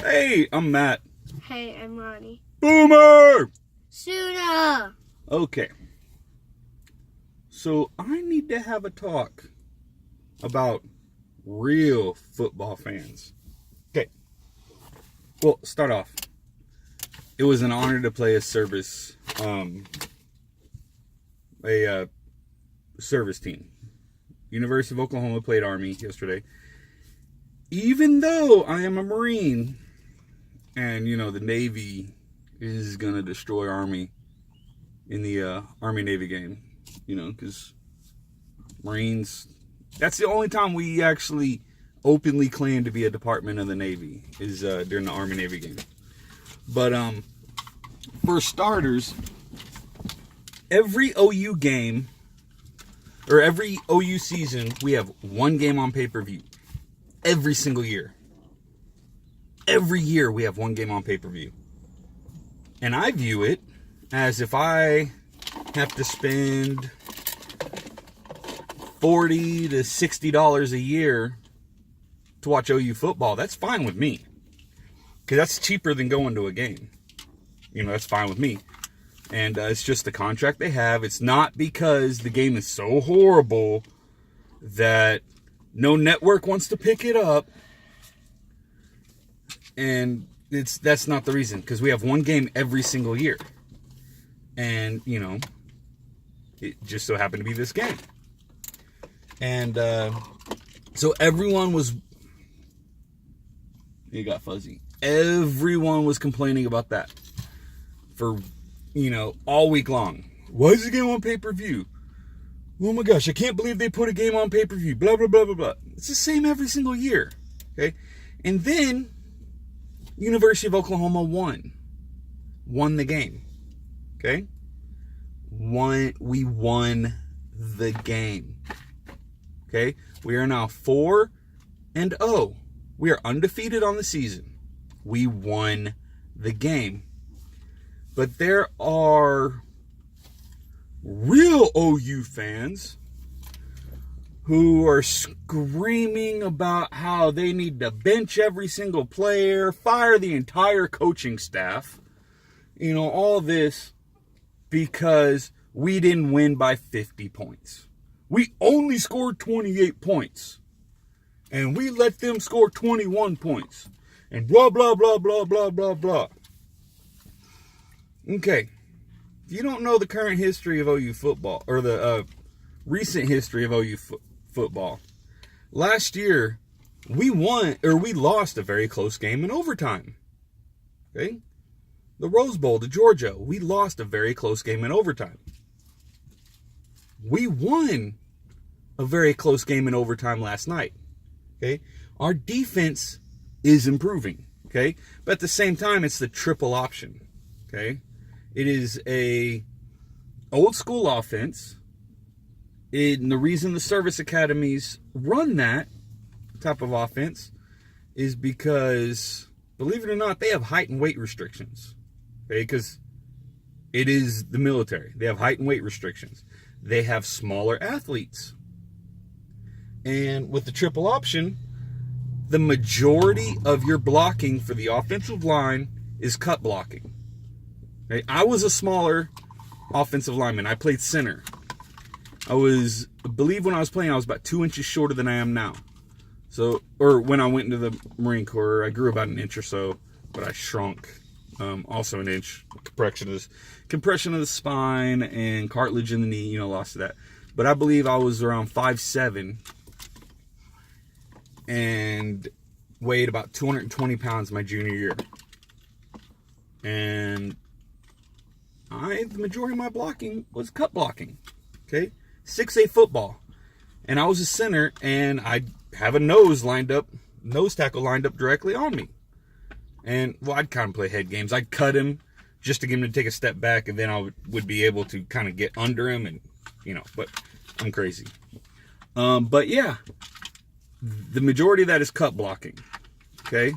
Hey, I'm Matt. Hey, I'm Ronnie. Boomer! Suna! Okay. So I need to have a talk about real football fans. Okay. Well, start off. It was an honor to play a service team. University of Oklahoma played Army yesterday. Even though I am a Marine, and the Navy is gonna destroy Army in the Army-Navy game, because Marines, that's the only time we actually openly claim to be a department of the Navy, is during the Army-Navy game. But for starters, every OU game, or every OU season, we have one game on pay-per-view. Every single year. Every year we have one game on pay-per-view. And I view it as if I have to spend $40 to $60 a year to watch OU football, that's fine with me. Because that's cheaper than going to a game. That's fine with me. And it's just the contract they have. It's not because the game is so horrible that no network wants to pick it up. And that's not the reason. Because we have one game every single year. And, it just so happened to be this game. And so everyone was... It got fuzzy. Everyone was complaining about that. For, all week long. Why is the game on pay-per-view? Oh my gosh, I can't believe they put a game on pay-per-view. Blah, blah, blah, blah, blah. It's the same every single year. Okay? And then, University of Oklahoma won the game. Okay? We won the game. Okay? We are now 4-0. We are undefeated on the season. We won the game. But there are real OU fans who are screaming about how they need to bench every single player, fire the entire coaching staff, all this because we didn't win by 50 points. We only scored 28 points. And we let them score 21 points. And blah, blah, blah, blah, blah, blah, blah. Okay. If you don't know the current history of OU football, or the recent history of OU football, last year we lost a very close game in overtime. Okay? The Rose Bowl to Georgia, we lost a very close game in overtime. We won a very close game in overtime last night. Okay? Our defense is improving. Okay? But at the same time, it's the triple option. Okay? It is a old school offense. And the reason the service academies run that type of offense is because, believe it or not, they have height and weight restrictions. Okay? Because it is the military. They have height and weight restrictions. They have smaller athletes. And with the triple option, the majority of your blocking for the offensive line is cut blocking. Okay? I was a smaller offensive lineman. I played center. I believe when I was playing, I was about 2 inches shorter than I am now. Or when I went into the Marine Corps, I grew about an inch or so, but I shrunk also an inch. Compression of the spine and cartilage in the knee, lost of that. But I believe I was around 5'7", and weighed about 220 pounds my junior year. And the majority of my blocking was cut blocking. Okay? 6'8" football. And I was a center, and I'd have a nose tackle lined up directly on me. And, I'd kind of play head games. I'd cut him just to get him to take a step back, and then I would be able to kind of get under him, and, but I'm crazy. But yeah, the majority of that is cut blocking. Okay?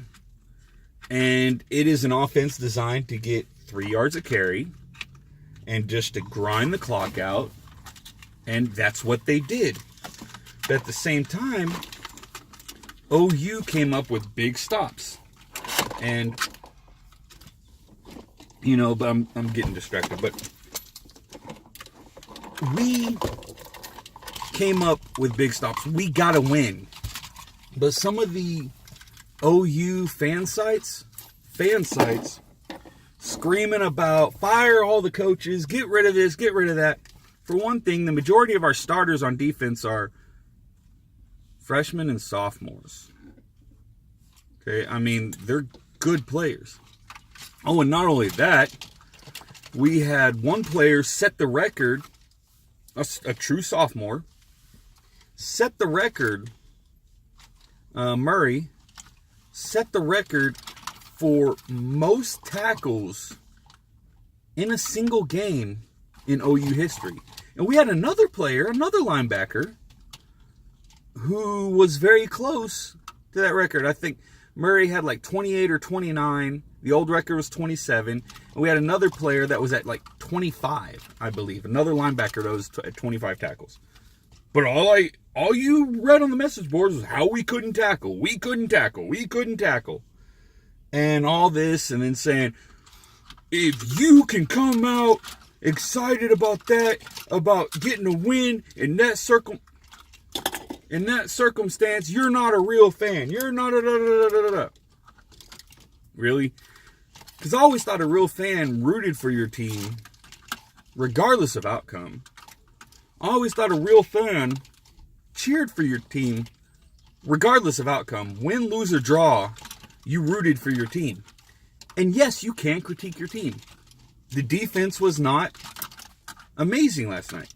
And it is an offense designed to get 3 yards of carry and just to grind the clock out. And that's what they did. But at the same time, OU came up with big stops. And, but I'm getting distracted. But we came up with big stops. We got to win. But some of the OU fan sites screaming about fire all the coaches, get rid of this, get rid of that. For one thing, the majority of our starters on defense are freshmen and sophomores. Okay, I mean, they're good players. Oh, and not only that, we had one player set the record, a true sophomore, set the record, Murray, set the record for most tackles in a single game in OU history. And we had another player, another linebacker, who was very close to that record. I think Murray had like 28 or 29. The old record was 27. And we had another player that was at like 25, I believe. Another linebacker that was at 25 tackles. But all you read on the message boards was how we couldn't tackle. We couldn't tackle. And all this, and then saying, if you can come out excited about that, about getting a win in that circumstance, you're not a real fan. You're not a Really? Because I always thought a real fan rooted for your team, regardless of outcome. I always thought a real fan cheered for your team, regardless of outcome. Win, lose, or draw, you rooted for your team. And yes, you can critique your team. The defense was not amazing last night.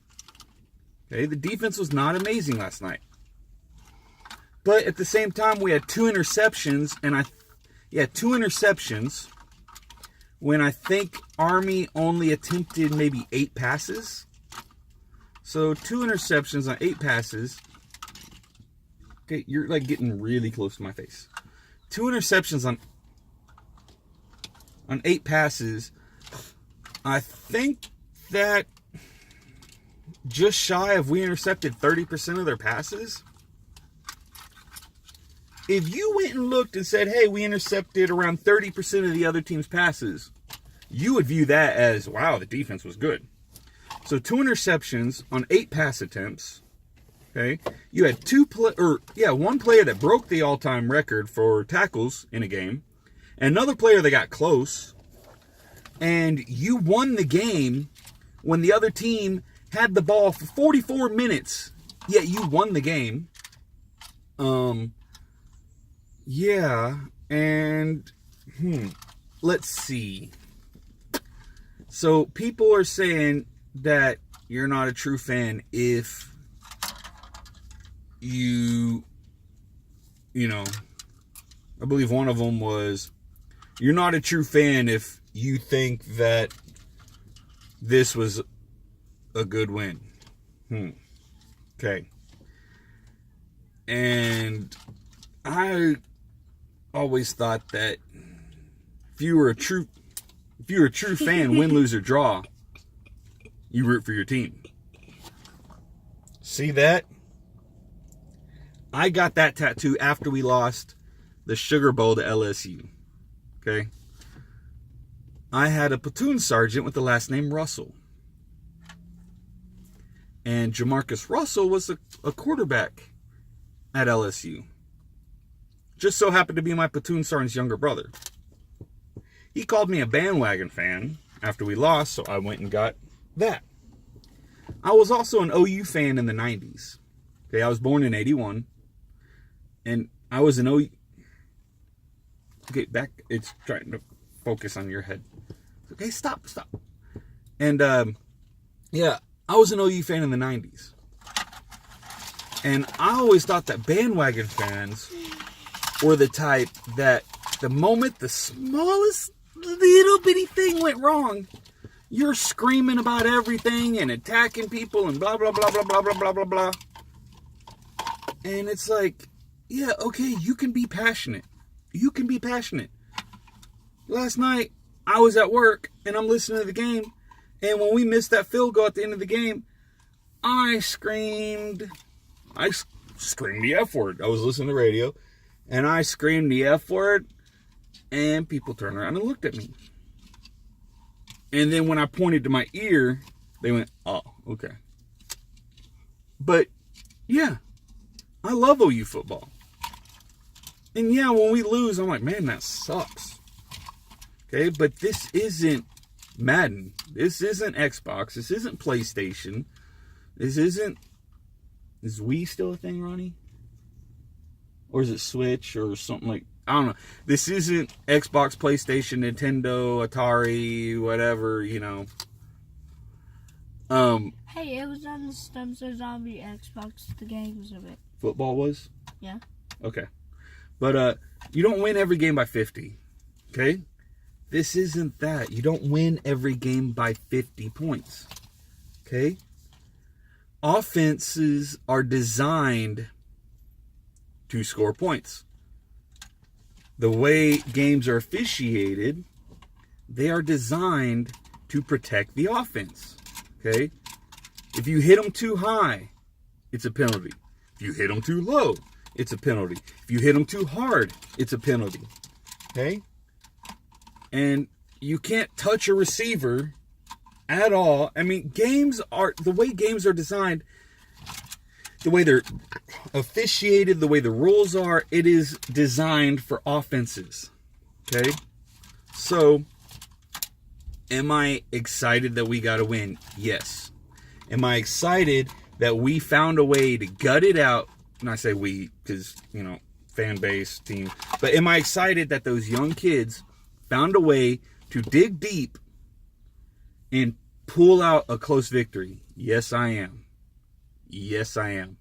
Okay, the defense was not amazing last night. But at the same time, we had two interceptions, two interceptions when I think Army only attempted maybe 8 passes. So 2 interceptions on 8 passes. Okay, you're like getting really close to my face. 2 interceptions on 8 passes. I think that just shy of we intercepted 30% of their passes. If you went and looked and said, hey, we intercepted around 30% of the other team's passes, you would view that as, wow, the defense was good. So 2 interceptions on 8 pass attempts. Okay, you had one player that broke the all-time record for tackles in a game, and another player that got close. And you won the game when the other team had the ball for 44 minutes, yet you won the game. Let's see. So people are saying that you're not a true fan if I believe one of them was, you're not a true fan if you think that this was a good win. Okay. And I always thought that if you were a true fan, win, lose, or draw, you root for your team. See that? I got that tattoo after we lost the Sugar Bowl to LSU. Okay? I had a platoon sergeant with the last name Russell. And Jamarcus Russell was a quarterback at LSU. Just so happened to be my platoon sergeant's younger brother. He called me a bandwagon fan after we lost, so I went and got that. I was also an OU fan in the 90s. Okay, I was born in 81. And I was an OU... Okay, back. It's trying to focus on your head. Okay, stop. And, I was an OU fan in the 90s. And I always thought that bandwagon fans were the type that the moment the smallest little bitty thing went wrong, you're screaming about everything and attacking people and blah, blah, blah, blah, blah, blah, blah, blah, blah. And it's like, yeah, okay, you can be passionate. You can be passionate. Last night, I was at work and I'm listening to the game. And when we missed that field goal at the end of the game, I screamed the F word. I was listening to the radio and I screamed the F word. And people turned around and looked at me. And then when I pointed to my ear, they went, oh, okay. But, yeah, I love OU football. And yeah, when we lose, I'm like, man, that sucks. Okay, but this isn't Madden. This isn't Xbox. This isn't PlayStation. This isn't... Is Wii still a thing, Ronnie? Or is it Switch or something like... I don't know. This isn't Xbox, PlayStation, Nintendo, Atari, whatever, you know. Hey, it was on the Stumps Zombie Xbox, the games of it. Football was? Yeah. Okay. But you don't win every game by 50. Okay? This isn't that. You don't win every game by 50 points. Okay? Offenses are designed to score points. The way games are officiated, they are designed to protect the offense. Okay? If you hit them too high, it's a penalty. If you hit them too low, it's a penalty. If you hit them too hard, it's a penalty. Okay? And you can't touch a receiver at all. I mean, the way games are designed, the way they're officiated, the way the rules are, it is designed for offenses. Okay? So, am I excited that we got to win? Yes. Am I excited that we found a way to gut it out? And I say we, because, you know, fan base, team. But am I excited that those young kids found a way to dig deep and pull out a close victory? Yes, I am. Yes, I am.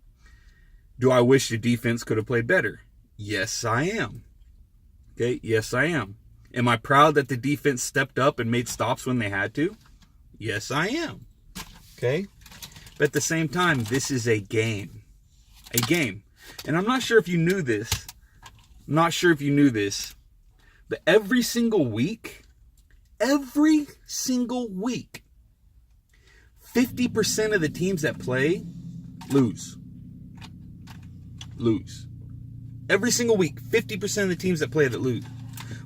Do I wish the defense could have played better? Yes, I am. Okay, yes, I am. Am I proud that the defense stepped up and made stops when they had to? Yes, I am. Okay? But at the same time, this is a game. A game. And I'm not sure if you knew this. But every single week, 50% of the teams that play lose. Every single week, 50% of the teams that play that lose.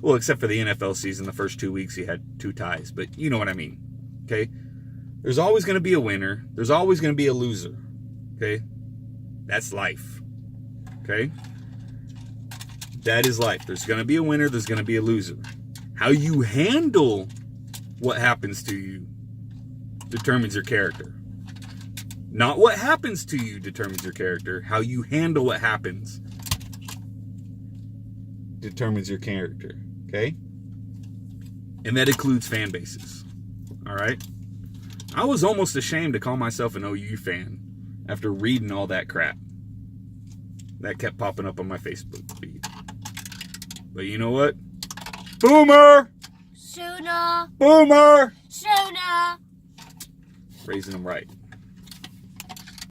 Well, except for the NFL season, the first 2 weeks he had 2 ties, but you know what I mean. Okay? There's always going to be a winner. There's always going to be a loser. Okay? That's life. Okay? That is life. There's going to be a winner. There's going to be a loser. How you handle what happens to you determines your character. Not what happens to you determines your character. How you handle what happens determines your character. Okay? And that includes fan bases. Alright? I was almost ashamed to call myself an OU fan after reading all that crap that kept popping up on my Facebook feed. But you know what? Boomer! Sooner! Boomer! Sooner! Raising them right.